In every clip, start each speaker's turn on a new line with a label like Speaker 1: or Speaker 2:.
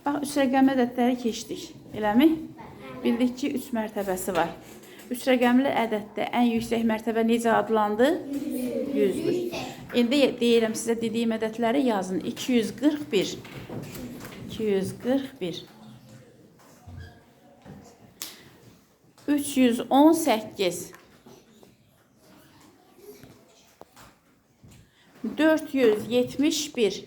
Speaker 1: Bax, 3 rəqəmli ədədləri keçdik. Eləmi? Bildik ki, 3 mərtəbəsi var. 3 rəqəmli ədəddə ən yüksək mərtəbə necə adlandı? 100-dür. İndi deyirəm sizə dediyim ədədləri yazın. 241. 241. 318. 471.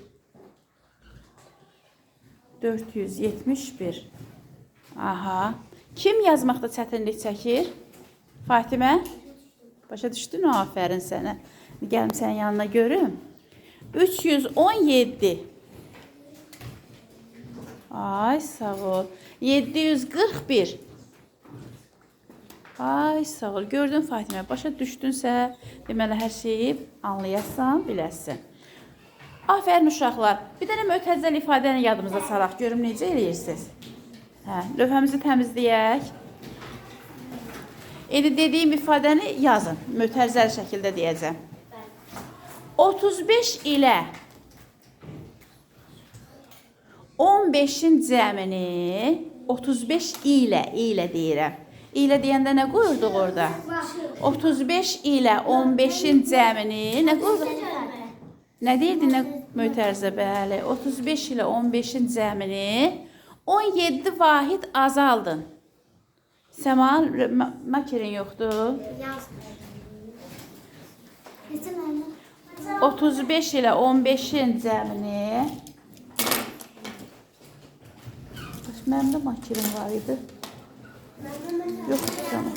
Speaker 1: 471. Aha. Kim yazmaqda çətinlik çəkir? Fatimə? Başa düşdün? Afərin sənə. Gəlim sənin yanına görüm. 317. Ay, sağ ol. 741. Ay, sağ ol. Gördün Fatimə, başa düşdünsə, deməli hər şeyi anlayasan, biləsən. Afərin uşaqlar. Bir dənə mötərizəli ifadəni yadımıza salaq. Görüm necə eləyirsiniz. Lövhəmizi təmizləyək. İndi dediyim ifadəni yazın. Mötərizəli şəkildə deyəcəm. 35 ilə 15-in cəmini 35 ilə deyirəm. İlə deyəndə nə qoyurduq orada? 35 ilə 15-in cəmini nə qoyurduq? Nə deyirdi? Nə mötərizə? Bəli. 35 ilə 15-in cəmini 17 vahid azaldın. Səmal, makirin yoxdur. 35 ilə 15-in cəmini. Mənim də makirim var idi. Yoxdur, tamam.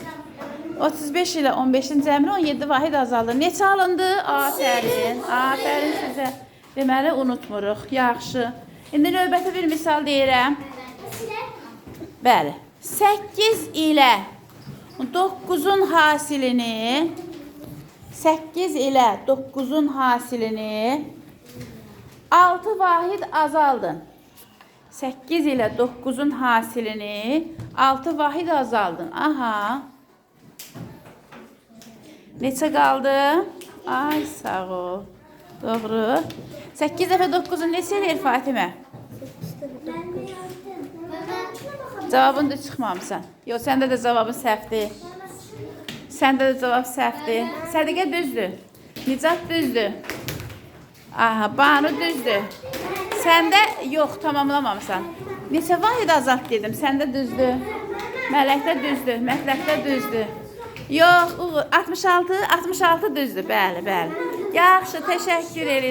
Speaker 1: 35 ilə 15-in cəmini 17 vahid azaldır. Neçə alındı? Afərin. Afərin sizə. Deməli, unutmuruq. Yaxşı. İndi növbəti bir misal deyirəm. Bəli. 8 ilə 9-un hasilini 8 ilə 9-un hasilini 6 vahid azaldın. 8 ilə 9-un hasilini 6 vahid azaldın. Aha. Neçə qaldı? Ay, sağ ol. Doğru. 8 dəfə 9-un neçə eləyir Fatimə? Cavabını da çıxmamısan. Yox, səndə də cavabın səhvdir. Səndə də cavab səhvdir. Sədiqə düzdür. Nicat düzdür. Aha, Banu düzdür. Səndə yox, tamamlamamısan. Neçə vahid azalt dedim, səndə düzdür. Mələkdə düzdür, mətləqdə düzdür. Yox, 66 düzdür. Bəli, bəli. Yaxşı, təşəkkür edirəm.